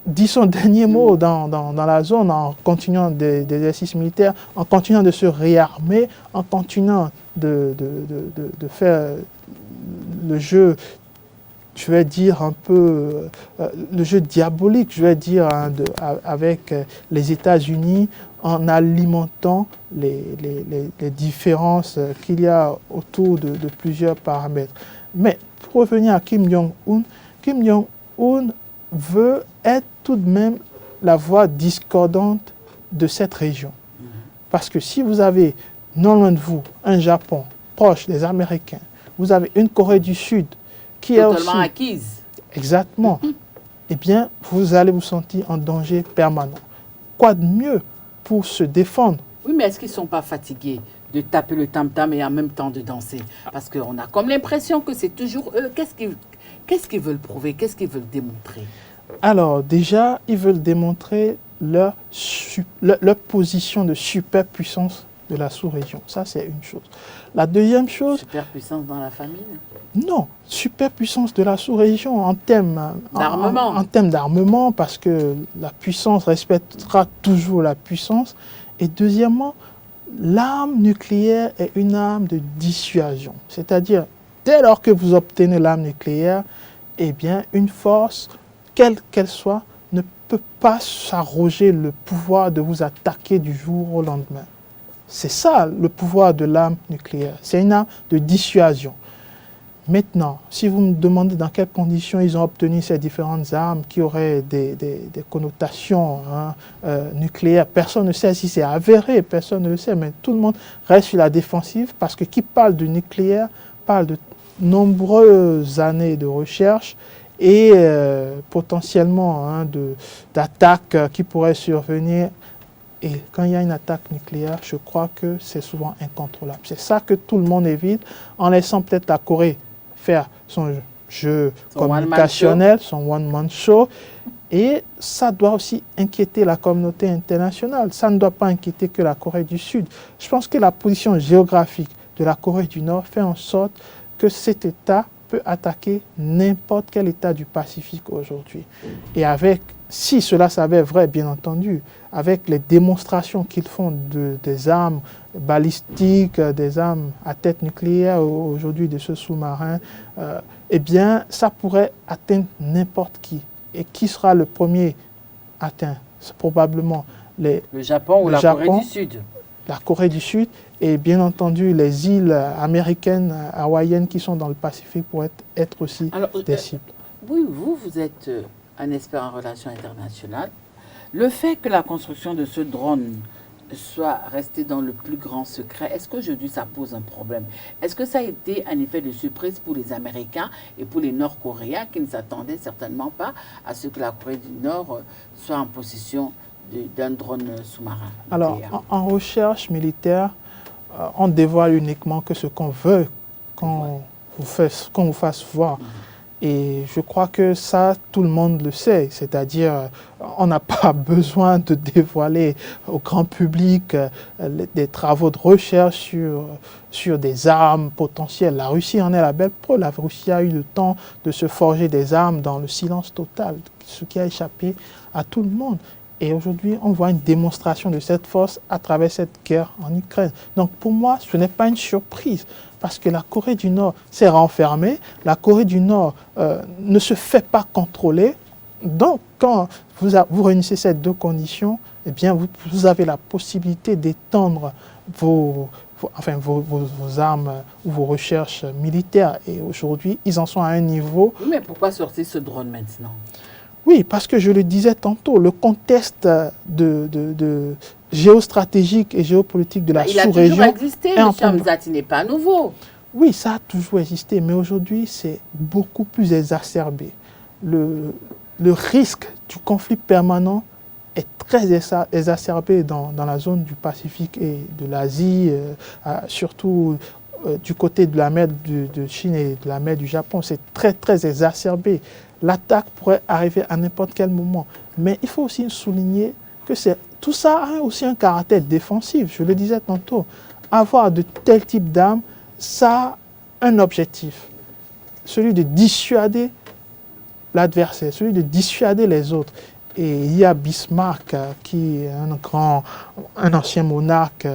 dit son dernier mot dans la zone en continuant des exercices militaires, en continuant de se réarmer, en continuant de faire le jeu, je vais dire un peu, le jeu diabolique, je vais dire, avec les États-Unis, en alimentant les différences qu'il y a autour de plusieurs paramètres. Mais pour revenir à Kim Jong-un veut être tout de même la voix discordante de cette région. Parce que si vous avez, non loin de vous, un Japon proche des Américains, vous avez une Corée du Sud qui est aussi acquise. Exactement. Eh bien, vous allez vous sentir en danger permanent. quoi de mieux pour se défendre? Oui, mais est-ce qu'ils ne sont pas fatigués de taper le tam-tam et en même temps de danser? Parce qu'on a comme l'impression que c'est toujours eux. Qu'est-ce qu'ils veulent prouver? Qu'est-ce qu'ils veulent démontrer? Alors déjà, ils veulent démontrer leur position de superpuissance de la sous-région. Ça, c'est une chose. La deuxième chose... Superpuissance dans la famille? Non, superpuissance de la sous-région en termes d'armement. En termes d'armement, parce que la puissance respectera toujours la puissance. Et deuxièmement, l'arme nucléaire est une arme de dissuasion. C'est-à-dire, dès lors que vous obtenez l'arme nucléaire, eh bien, une force, quelle qu'elle soit, ne peut pas s'arroger le pouvoir de vous attaquer du jour au lendemain. C'est ça le pouvoir de l'arme nucléaire. C'est une arme de dissuasion. Maintenant, si vous me demandez dans quelles conditions ils ont obtenu ces différentes armes qui auraient des connotations nucléaires, personne ne sait si c'est avéré, personne ne le sait, mais tout le monde reste sur la défensive parce que qui parle du nucléaire parle de nombreuses années de recherche et potentiellement d'attaques qui pourraient survenir. Et quand il y a une attaque nucléaire, je crois que c'est souvent incontrôlable. C'est ça que tout le monde évite en laissant peut-être la Corée faire son jeu communicationnel, son one-man show. Et ça doit aussi inquiéter la communauté internationale. Ça ne doit pas inquiéter que la Corée du Sud. Je pense que la position géographique de la Corée du Nord fait en sorte que cet État peut attaquer n'importe quel État du Pacifique aujourd'hui. Et si cela s'avère vrai, bien entendu, avec les démonstrations qu'ils font des armes balistiques, des armes à tête nucléaire aujourd'hui de ce sous-marin, eh bien, ça pourrait atteindre n'importe qui. Et qui sera le premier atteint? C'est probablement le Japon ou la Corée du Sud. La Corée du Sud et bien entendu les îles américaines, hawaïennes qui sont dans le Pacifique pourraient être aussi des cibles. Oui, vous êtes un expert en relations internationales. Le fait que la construction de ce drone soit restée dans le plus grand secret, est-ce qu'aujourd'hui ça pose un problème? Est-ce que ça a été un effet de surprise pour les Américains et pour les Nord-Coréens qui ne s'attendaient certainement pas à ce que la Corée du Nord soit en possession d'un drone sous-marin? Alors, en recherche militaire, on dévoile uniquement que ce qu'on veut qu'on vous fasse voir. Et je crois que ça, tout le monde le sait. C'est-à-dire, on n'a pas besoin de dévoiler au grand public des travaux de recherche sur des armes potentielles. La Russie en est la belle preuve. La Russie a eu le temps de se forger des armes dans le silence total, ce qui a échappé à tout le monde. Et aujourd'hui, on voit une démonstration de cette force à travers cette guerre en Ukraine. Donc pour moi, ce n'est pas une surprise, parce que la Corée du Nord s'est renfermée, la Corée du Nord ne se fait pas contrôler. Donc quand vous réunissez ces deux conditions, eh bien vous avez la possibilité d'étendre vos armes ou vos recherches militaires. Et aujourd'hui, ils en sont à un niveau... Oui, mais pourquoi sortir ce drone maintenant? Oui, parce que je le disais tantôt, le contexte géostratégique et géopolitique de la sous-région... Il a toujours existé, M. Hamzat, il n'est pas nouveau. Oui, ça a toujours existé, mais aujourd'hui, c'est beaucoup plus exacerbé. Le risque du conflit permanent est très exacerbé dans la zone du Pacifique et de l'Asie, surtout du côté de la mer de Chine et de la mer du Japon. C'est très, très exacerbé. L'attaque pourrait arriver à n'importe quel moment. Mais il faut aussi souligner que tout ça a aussi un caractère défensif. Je le disais tantôt. Avoir de tels types d'armes, ça a un objectif. Celui de dissuader l'adversaire, celui de dissuader les autres. Et il y a Bismarck, qui est un ancien monarque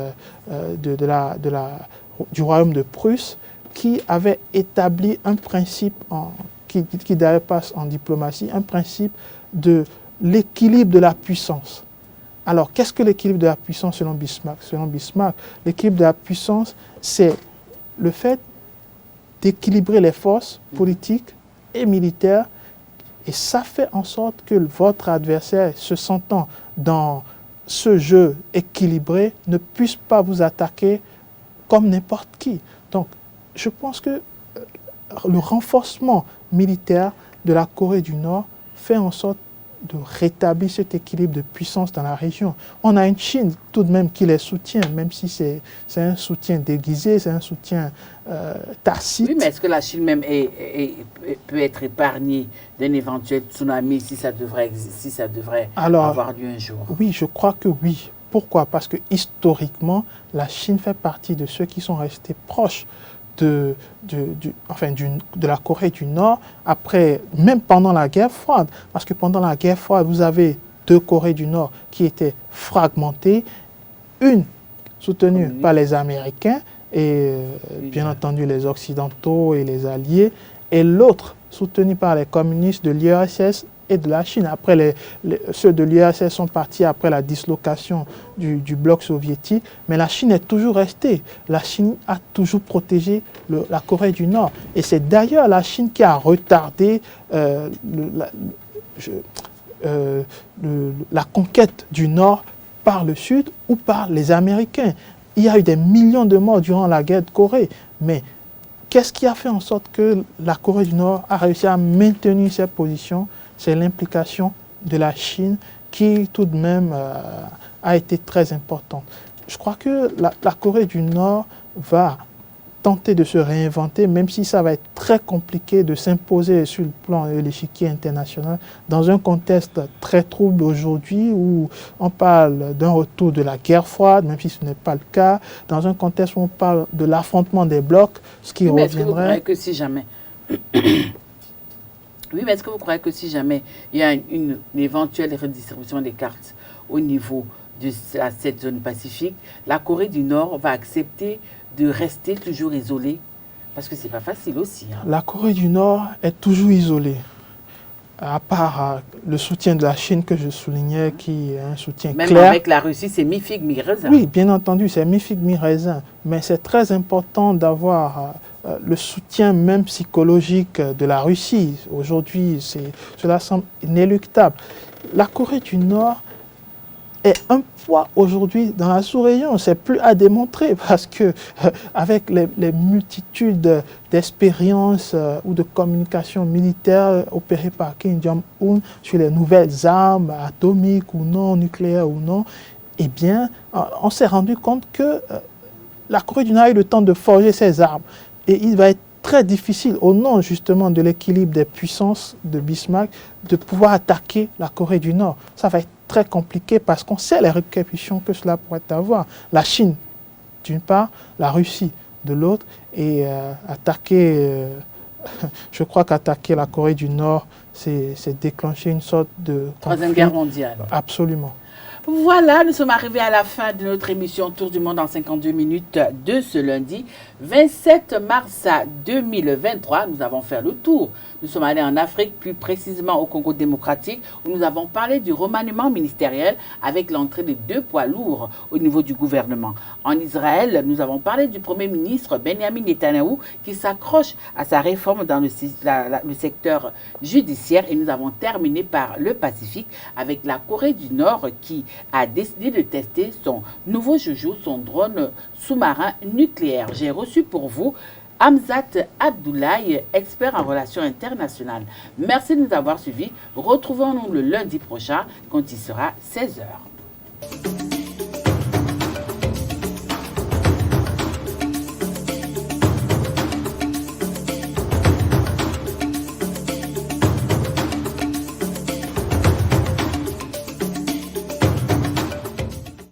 du royaume de Prusse, qui avait établi un principe qui d'ailleurs passe en diplomatie, un principe de l'équilibre de la puissance. Alors, qu'est-ce que l'équilibre de la puissance selon Bismarck? Selon Bismarck, l'équilibre de la puissance, c'est le fait d'équilibrer les forces politiques et militaires, et ça fait en sorte que votre adversaire, se sentant dans ce jeu équilibré, ne puisse pas vous attaquer comme n'importe qui. Donc, je pense que le renforcement militaire de la Corée du Nord fait en sorte rétablir cet équilibre de puissance dans la région. On a une Chine tout de même qui les soutient, même si c'est un soutien déguisé, c'est un soutien tacite. Oui, mais est-ce que la Chine même peut être épargnée d'un éventuel tsunami si ça devrait avoir lieu un jour? Oui, je crois que oui. Pourquoi? Parce que historiquement, la Chine fait partie de ceux qui sont restés proches de la Corée du Nord, après, même pendant la guerre froide. Parce que pendant la guerre froide, vous avez deux Corées du Nord qui étaient fragmentées, une soutenue par les Américains et bien entendu les Occidentaux et les Alliés, et l'autre soutenue par les communistes de l'URSS et de la Chine. Après, ceux de l'URSS sont partis après la dislocation du bloc soviétique, mais la Chine est toujours restée. La Chine a toujours protégé la Corée du Nord. Et c'est d'ailleurs la Chine qui a retardé la conquête du Nord par le Sud ou par les Américains. Il y a eu des millions de morts durant la guerre de Corée, mais qu'est-ce qui a fait en sorte que la Corée du Nord a réussi à maintenir ses positions? C'est l'implication de la Chine qui, tout de même, a été très importante. Je crois que la Corée du Nord va tenter de se réinventer, même si ça va être très compliqué de s'imposer sur le plan de l'échiquier international, dans un contexte très trouble aujourd'hui où on parle d'un retour de la guerre froide, même si ce n'est pas le cas, dans un contexte où on parle de l'affrontement des blocs, ce qui reviendrait... Est-ce que vous croyez que si jamais... Oui, mais est-ce que vous croyez que si jamais il y a une éventuelle redistribution des cartes au niveau de cette zone pacifique, la Corée du Nord va accepter de rester toujours isolée? Parce que ce n'est pas facile aussi. Hein. La Corée du Nord est toujours isolée, à part le soutien de la Chine que je soulignais, qui est un soutien clair. Même avec la Russie, c'est mi-figue, mi-raisin. Oui, bien entendu, c'est mi-figue, mi-raisin. Mais c'est très important d'avoir... le soutien même psychologique de la Russie. Aujourd'hui, cela semble inéluctable. La Corée du Nord est un poids aujourd'hui dans la sous-région. C'est plus à démontrer parce que avec les multitudes d'expériences ou de communications militaires opérées par Kim Jong-un sur les nouvelles armes atomiques ou non, nucléaires ou non, eh bien, on s'est rendu compte que la Corée du Nord a eu le temps de forger ses armes. Et il va être très difficile, au nom justement de l'équilibre des puissances de Bismarck, de pouvoir attaquer la Corée du Nord. Ça va être très compliqué parce qu'on sait les répercussions que cela pourrait avoir. La Chine, d'une part, la Russie de l'autre, et attaquer, je crois qu'attaquer la Corée du Nord, c'est déclencher une sorte de... Troisième guerre mondiale. Absolument. Voilà, nous sommes arrivés à la fin de notre émission Tour du monde en 52 minutes de ce lundi 27 mars 2023. Nous avons fait le tour. Nous sommes allés en Afrique, plus précisément au Congo démocratique, où nous avons parlé du remaniement ministériel avec l'entrée de 2 poids lourds au niveau du gouvernement. En Israël, nous avons parlé du Premier ministre Benjamin Netanyahou qui s'accroche à sa réforme dans le secteur judiciaire. Et nous avons terminé par le Pacifique avec la Corée du Nord qui a décidé de tester son nouveau joujou, son drone sous-marin nucléaire. J'ai reçu pour vous Hamzat Abdoulaye, expert en relations internationales. Merci de nous avoir suivis. Retrouvons-nous le lundi prochain quand il sera 16h.